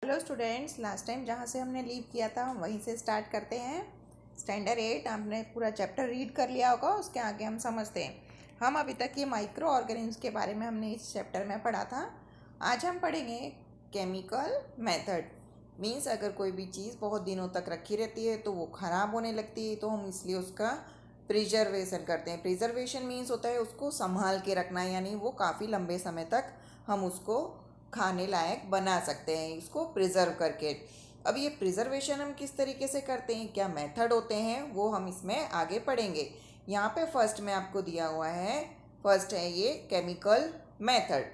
Hello students, last time जहाँ से हमने लीव किया था हम वहीं से स्टार्ट करते हैं। स्टैंडर्ड 8 आपने पूरा चैप्टर रीड कर लिया होगा, उसके आगे हम समझते हैं। हम अभी तक ये माइक्रो ऑर्गेनिज्म के बारे में हमने इस चैप्टर में पढ़ा था। आज हम पढ़ेंगे केमिकल मेथड। मीन्स अगर कोई भी चीज़ बहुत दिनों तक रखी रहती है तो वो ख़राब होने लगती है, तो हम इसलिए उसका प्रिजर्वेशन करते हैं। प्रिजर्वेशन मीन्स होता है उसको संभाल के रखना, यानी वो काफ़ी लंबे समय तक हम उसको खाने लायक बना सकते हैं, इसको प्रिजर्व करके। अब ये प्रिजर्वेशन हम किस तरीके से करते हैं, क्या मेथड होते हैं, वो हम इसमें आगे पढ़ेंगे। यहाँ पे फर्स्ट में आपको दिया हुआ है, फर्स्ट है ये केमिकल मेथड।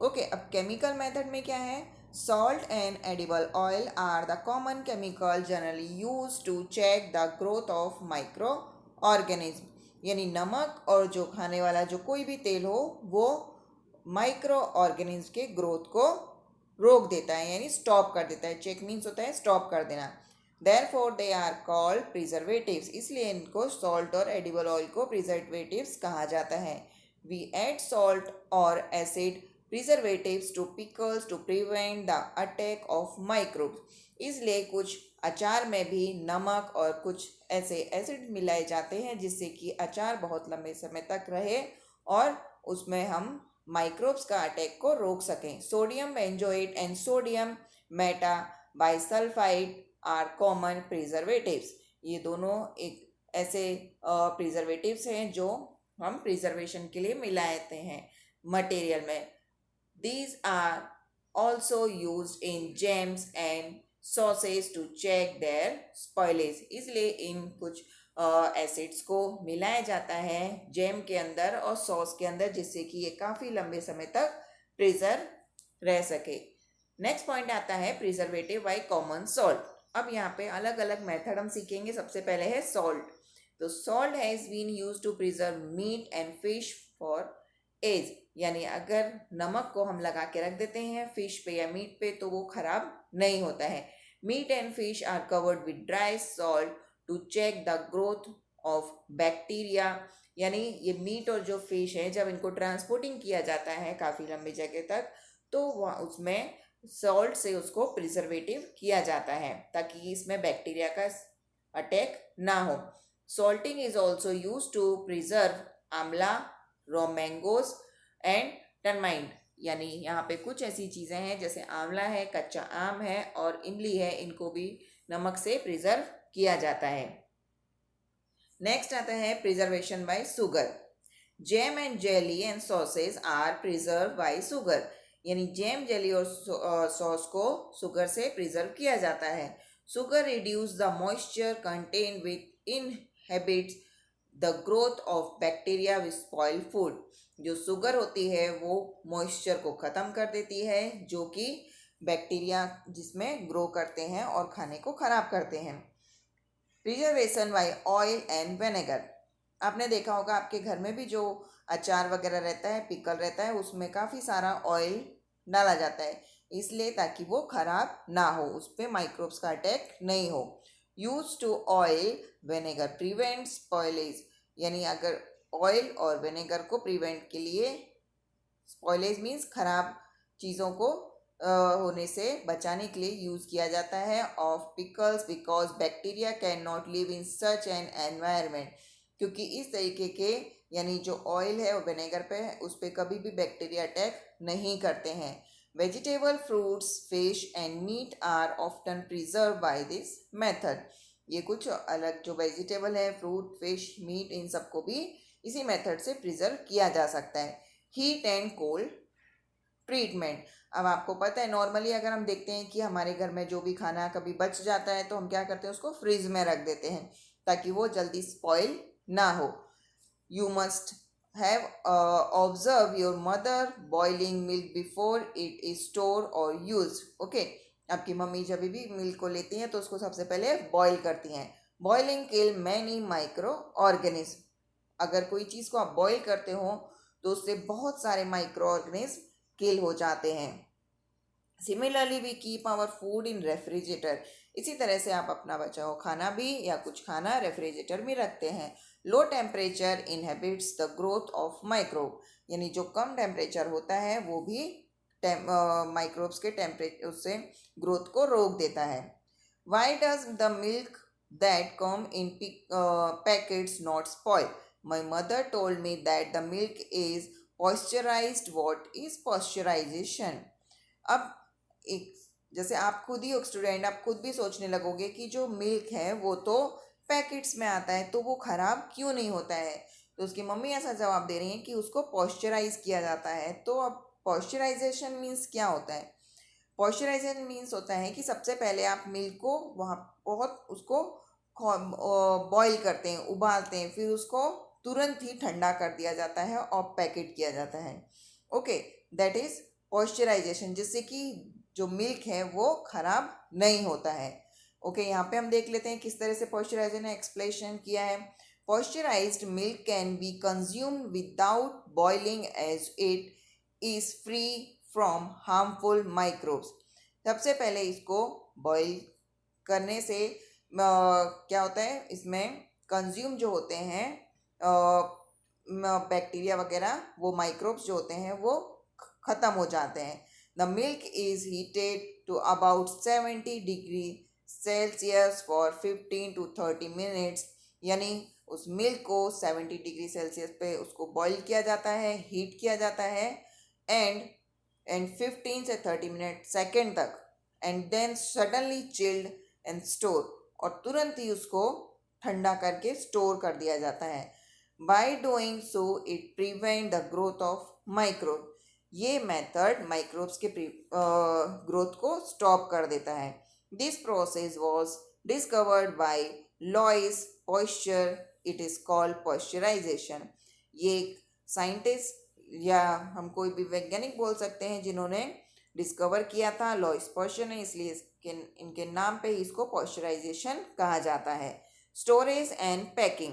ओके, अब केमिकल मेथड में क्या है, salt and edible oil are the common chemical generally use to check the growth of micro organism. यानी नमक और जो खाने वाला जो कोई भी तेल हो वो माइक्रो ऑर्गेनिज्म के ग्रोथ को रोक देता है, यानी स्टॉप कर देता है। चेक मीन्स होता है स्टॉप कर देना। Therefore they are called preservatives, इसलिए इनको सॉल्ट और एडिबल ऑयल को प्रिजर्वेटिव्स कहा जाता है। वी एड सॉल्ट और acid preservatives to pickles to prevent the attack of microbes. इसलिए कुछ अचार में भी नमक और कुछ ऐसे एसिड मिलाए जाते हैं जिससे कि अचार बहुत लंबे समय तक रहे और उसमें हम माइक्रोब्स का अटैक को रोक सकें। Sodium benzoate and sodium meta bisulphite are common preservatives. ये दोनों एक ऐसे प्रिजर्वेटिव्स हैं जो हम प्रिजर्वेशन के लिए मिलाते हैं मटेरियल में। These are also use in jams and sauces to check their spoilage. इसलिए इन कुछ एसिड्स को मिलाया जाता है जैम के अंदर और सॉस के अंदर, जिससे कि ये काफ़ी लंबे समय तक प्रिजर्व रह सके। नेक्स्ट पॉइंट आता है प्रिजर्वेटिव बाय कॉमन सॉल्ट। अब यहाँ पे अलग अलग मेथड हम सीखेंगे। सबसे पहले है सॉल्ट। तो salt has been use to preserve meat and fish for age. यानी अगर नमक को हम लगा के रख देते हैं फिश पे या मीट पे तो वो खराब नहीं होता है। Meat and fish are covered with dry salt to check the growth of bacteria. यानी ये मीट और जो फिश है जब इनको ट्रांसपोर्टिंग किया जाता है काफ़ी लंबी जगह तक तो वह उसमें सॉल्ट से उसको प्रिजर्वेटिव किया जाता है ताकि इसमें बैक्टीरिया का अटैक ना हो। Salting is also use to preserve amla, raw mangoes and termite. यानी यहाँ पे कुछ ऐसी चीज़ें हैं जैसे आंवला है, कच्चा आम है और इमली है, इनको भी नमक से प्रिजर्व किया जाता है। नेक्स्ट आता है preservation by sugar. Jam and jelly and sauces are preserve by sugar. यानी जैम, जेली और सॉस को शुगर से प्रिजर्व किया जाता है। Sugar reduce the moisture content with inhibits the growth of bacteria with spoil food. जो sugar होती है वो मॉइस्चर को ख़त्म कर देती है जो कि बैक्टीरिया जिसमें ग्रो करते हैं और खाने को ख़राब करते हैं। Preservation by oil and vinegar. आपने देखा होगा आपके घर में भी जो अचार वगैरह रहता है, पिकल रहता है, उसमें काफ़ी सारा ऑयल डाला जाता है इसलिए ताकि वो ख़राब ना हो, उस पर माइक्रोब्स का अटैक नहीं हो। Use to oil vinegar prevent spoilage. यानी अगर ऑयल और विनेगर को प्रिवेंट के लिए, स्पॉइलेज मीन्स खराब चीज़ों को होने से बचाने के लिए यूज़ किया जाता है of pickles because bacteria can not live in such an environment. क्योंकि इस तरीके के यानी जो ऑयल है और विनेगर पे है उस पर कभी भी बैक्टीरिया अटैक नहीं करते हैं। Vegetable, fruits, fish and meat are often preserve by this method. ये कुछ अलग जो वेजिटेबल है, फ्रूट, फिश, मीट, इन सबको भी इसी मेथड से प्रिजर्व किया जा सकता है। Heat and cold treatment. अब आपको पता है नॉर्मली अगर हम देखते हैं कि हमारे घर में जो भी खाना कभी बच जाता है तो हम क्या करते हैं, उसको फ्रिज में रख देते हैं ताकि वो जल्दी स्पॉइल ना हो। You must have observe your mother boiling milk before it is store और यूज। ओके, आपकी मम्मी जब भी मिल्क को लेती हैं तो उसको सबसे पहले बॉईल करती हैं। बॉइलिंग किल मैनी माइक्रो ऑर्गेनिज्म। अगर कोई चीज़ को आप बॉईल करते हो तो उससे बहुत सारे माइक्रो ऑर्गेनिज्म किल हो जाते हैं। Similarly we keep our food in refrigerator. इसी तरह से आप अपना बचा हुआ खाना भी या कुछ खाना रेफ्रिजरेटर में रखते हैं। Low temperature inhabits the growth of microbe. यानी जो कम टेम्परेचर होता है वो भी माइक्रोब्स के टेम्परेचर उससे ग्रोथ को रोक देता है. Why does the milk that come in packets not spoil? My mother told me that the milk is pasteurized. What is pasteurization? अब एक जैसे आप खुद ही स्टूडेंट, आप खुद भी सोचने लगोगे कि जो मिल्क है वो तो पैकेट्स में आता है, तो वो ख़राब क्यों नहीं होता है. तो उसकी मम्मी ऐसा जवाब दे रही हैं कि उसको पॉस्चराइज किया जाता है. तो अब पॉस्चराइजेशन मीन्स क्या होता है? पॉस्चराइजेशन मीन्स होता है कि सबसे पहले आप मिल्क को वहाँ बहुत उसको बॉईल करते हैं, उबालते हैं, फिर उसको तुरंत ही ठंडा कर दिया जाता है और पैकेट किया जाता है. ओके, दैट इज़ पॉस्चराइजेशन, जिससे कि जो मिल्क है वो ख़राब नहीं होता है. ओके, यहाँ पे हम देख लेते हैं किस तरह से पॉस्चराइजेशन ने एक्सप्लेनेशन किया है. Pasteurised milk can be consumed without boiling as it is free from harmful microbes. सबसे पहले इसको बॉईल करने से क्या होता है, इसमें कंज्यूम जो होते हैं बैक्टीरिया वगैरह, वो माइक्रोब्स जो होते हैं वो ख़त्म हो जाते हैं. The milk is heated to about 70 degree Celsius for 15 to 30 minutes. यानी उस मिल्क को 70 डिग्री सेल्सियस पे उसको बॉईल किया जाता है, हीट किया जाता है, एंड 15 से 30 मिनट सेकेंड तक, and then suddenly chilled and store, और तुरंत ही उसको ठंडा करके स्टोर कर दिया जाता है. By doing so it prevent the growth of microbe. ये मेथड माइक्रोब्स के ग्रोथ को स्टॉप कर देता है. This process was discovered by Louis Pasteur. It is called pasteurisation. ये एक साइंटिस्ट या हम कोई भी वैज्ञानिक बोल सकते हैं जिन्होंने डिस्कवर किया था, लॉइस पॉस्चर ने, इसलिए इनके नाम पे ही इसको पॉस्चराइजेशन कहा जाता है. Storage and packing.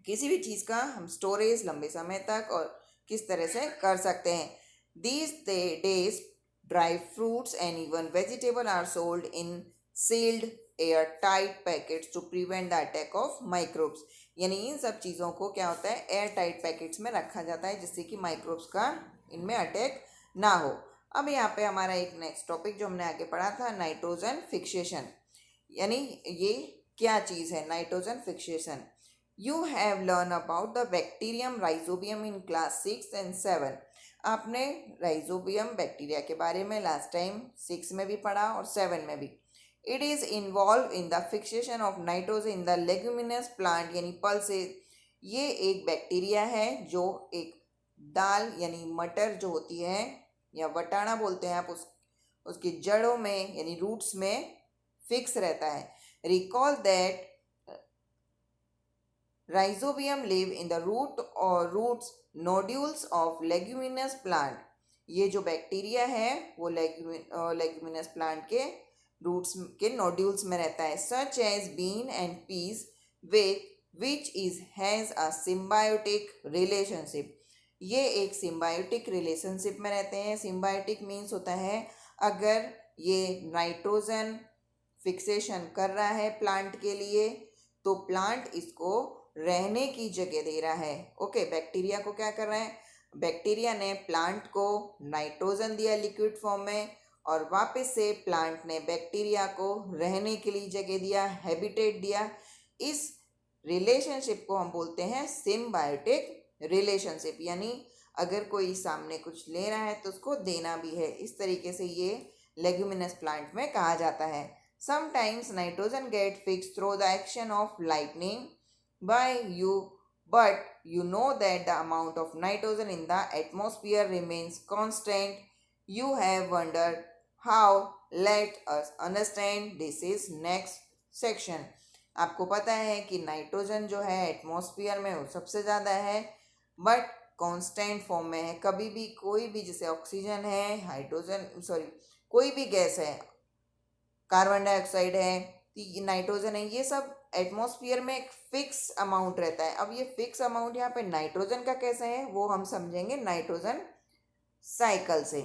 किसी भी चीज़ का हम स्टोरेज लंबे समय तक और किस तरह से कर सकते हैं. These days dry fruits and even vegetable are sold in sealed air tight packets to prevent the attack of microbes. यानी इन सब चीज़ों को क्या होता है, एयर टाइट पैकेट्स में रखा जाता है जिससे कि माइक्रोब्स का इनमें अटैक ना हो. अब यहाँ पे हमारा एक नेक्स्ट टॉपिक जो हमने आगे पढ़ा था, नाइट्रोजन फिक्सेशन. यानी ये क्या चीज़ है nitrogen fixation. You have learn about the bacterium rhizobium in class 6 and 7. आपने राइजोबियम बैक्टीरिया के बारे में लास्ट टाइम 6 में भी पढ़ा और 7 में भी. It is involve in the fixation of nitrogen in the leguminous plant, यानी पल्सेस. ये एक बैक्टीरिया है जो एक दाल यानी मटर जो होती है, या वटाना बोलते हैं आप, उसकी जड़ों में यानी रूट्स में फिक्स रहता है. Recall that rhizobium live in the root और roots nodules of leguminous plant. ये जो बैक्टीरिया है वो लेग्यूमिनस प्लांट के रूट्स के नोड्यूल्स में रहता है. Such as bean and peas which is has a symbiotic relationship. ये एक सिम्बायोटिक रिलेशनशिप में रहते हैं. सिम्बायोटिक मीन्स होता है अगर ये नाइट्रोजन फिक्सेशन कर रहा है प्लांट के लिए तो प्लांट इसको रहने की जगह दे रहा है. ओके, बैक्टीरिया को क्या कर रहा है, बैक्टीरिया ने प्लांट को नाइट्रोजन दिया लिक्विड फॉर्म में, और वापस से प्लांट ने बैक्टीरिया को रहने के लिए जगह दिया, हैबिटेट दिया. इस रिलेशनशिप को हम बोलते हैं सिम्बायोटिक रिलेशनशिप. यानी अगर कोई सामने कुछ ले रहा है तो उसको देना भी है. इस तरीके से ये लेग्यूमिनस प्लांट में कहा जाता है. Sometimes nitrogen get fixed through the action of lightning by you, but you know that the amount of nitrogen in the atmosphere remains constant. You have wondered how. Let us understand this is next section. आपको पता है कि nitrogen जो है atmosphere में वो सबसे ज़्यादा है, बट कांस्टेंट फॉर्म में है. कभी भी कोई भी, जैसे ऑक्सीजन है, कोई भी गैस है, कार्बन डाइऑक्साइड है, नाइट्रोजन है, ये सब एटमॉस्फेयर में एक फिक्स अमाउंट रहता है. अब ये फिक्स अमाउंट यहाँ पे नाइट्रोजन का कैसे है वो हम समझेंगे नाइट्रोजन साइकिल से.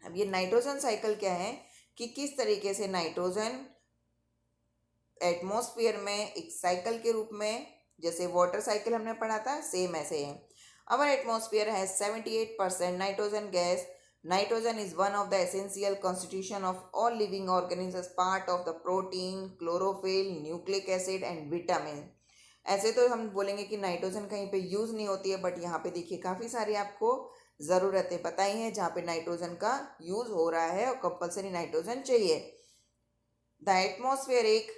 अब ये नाइट्रोजन साइकिल क्या है कि किस तरीके से नाइट्रोजन एटमॉस्फेयर में एक साइकिल के रूप में, जैसे वाटर साइकिल हमने पढ़ा था, सेम ऐसे है. Our atmosphere has 78% nitrogen gas Nitrogen is one of the essential constitution of all living organisms as part of the protein, chlorophyll, nucleic acid and vitamin. ऐसे तो हम बोलेंगे कि नाइट्रोजन कहीं पे यूज़ नहीं होती है, बट यहाँ पे देखिए काफ़ी सारी आपको ज़रूरतें बताई हैं जहाँ पे नाइट्रोजन का यूज़ हो रहा है और कंपलसरी नाइट्रोजन चाहिए. The atmospheric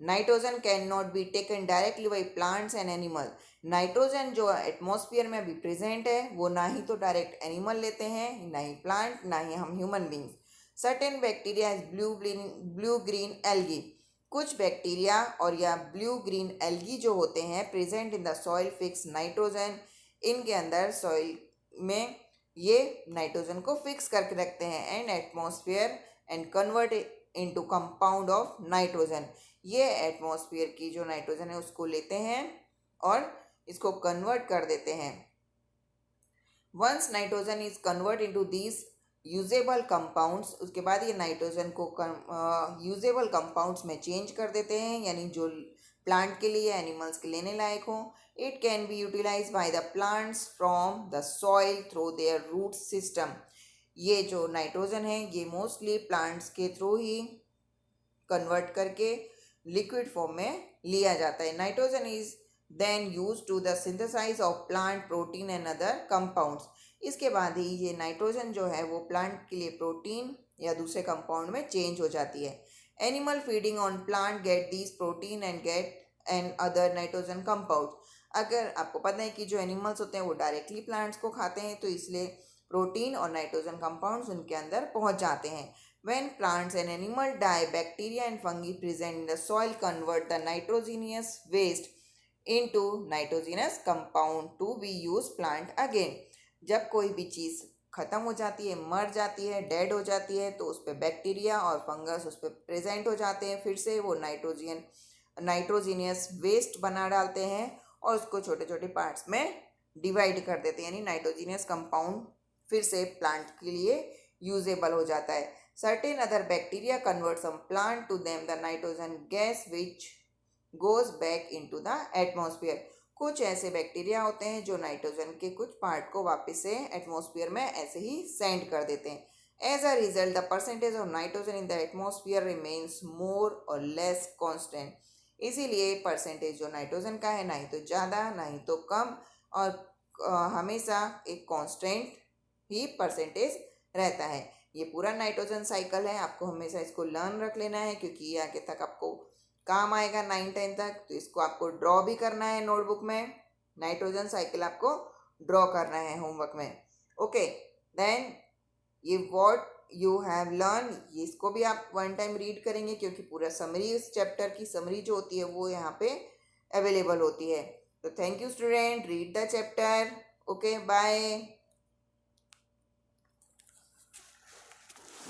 nitrogen can not be taken directly by plants and animal. Nitrogen जो एटमॉस्फेयर में अभी प्रेजेंट है वो ना ही तो डायरेक्ट एनिमल लेते हैं, ना ही प्लांट, ना ही हम human beings. Certain bacteria is blue green algae. कुछ बैक्टीरिया और या ब्लू ग्रीन एल्गी जो होते हैं present in the soil fix nitrogen. इनके अंदर सॉइल में ये नाइट्रोजन को फिक्स करके रखते हैं and atmosphere and convert into compound of nitrogen. ये एटमॉस्फेयर की जो नाइट्रोजन है उसको लेते हैं और इसको कन्वर्ट कर देते हैं. Once nitrogen is convert into these usable compounds, उसके बाद ये नाइट्रोजन को यूजेबल कंपाउंड्स में चेंज कर देते हैं, यानी जो प्लांट के लिए एनिमल्स के लेने लायक हो. It can be utilise by the plants from the soil through their root system. ये जो नाइट्रोजन है ये मोस्टली प्लांट्स के थ्रू ही कन्वर्ट करके लिक्विड फॉर्म में लिया जाता है. Nitrogen is then use to the synthesise of plant protein and other compounds. इसके बाद ही ये नाइट्रोजन जो है वो प्लांट के लिए प्रोटीन या दूसरे कंपाउंड में चेंज हो जाती है. Animal feeding on plant get these protein and get and other nitrogen compound. अगर आपको पता है कि जो एनिमल्स होते हैं वो डायरेक्टली प्लांट्स को खाते हैं तो इसलिए प्रोटीन और नाइट्रोजन कंपाउंड्स उनके अंदर पहुंच जाते हैं. When plants and animals die, bacteria and fungi present in the soil convert the nitrogenous waste into nitrogenous compound to be used plant again. जब कोई भी चीज़ ख़त्म हो जाती है, मर जाती है, डेड हो जाती है, तो उस पर बैक्टीरिया और फंगस उस पर प्रेजेंट हो जाते हैं, फिर से वो नाइट्रोजीनियस वेस्ट बना डालते हैं और उसको छोटे छोटे पार्ट्स में डिवाइड कर देते हैं, यानी नाइट्रोजीनियस कंपाउंड फिर से प्लांट के लिए यूजेबल हो जाता है. Certain other bacteria convert some plant to them the nitrogen gas which goes back into the atmosphere. कुछ ऐसे बैक्टीरिया होते हैं जो नाइट्रोजन के कुछ पार्ट को वापस से एटमॉस्फेयर में ऐसे ही सेंड कर देते हैं. As a result the percentage of nitrogen in the atmosphere remains more or less constant. इसीलिए परसेंटेज जो नाइट्रोजन का है ना ही तो ज़्यादा ना ही तो कम और हमेशा एक कांस्टेंट ही परसेंटेज रहता है. ये पूरा नाइट्रोजन साइकिल है, आपको हमेशा इसको लर्न रख लेना है क्योंकि ये आगे तक आपको काम आएगा 9-10 तक. तो इसको आपको ड्रॉ भी करना है नोटबुक में, नाइट्रोजन साइकिल आपको ड्रॉ करना है होमवर्क में. ओके, देन ये व्हाट यू हैव लर्न, इसको भी आप वन टाइम रीड करेंगे क्योंकि पूरा समरी, इस चैप्टर की समरी जो होती है वो यहाँ पे अवेलेबल होती है. तो thank you student, read the chapter. Okay, bye.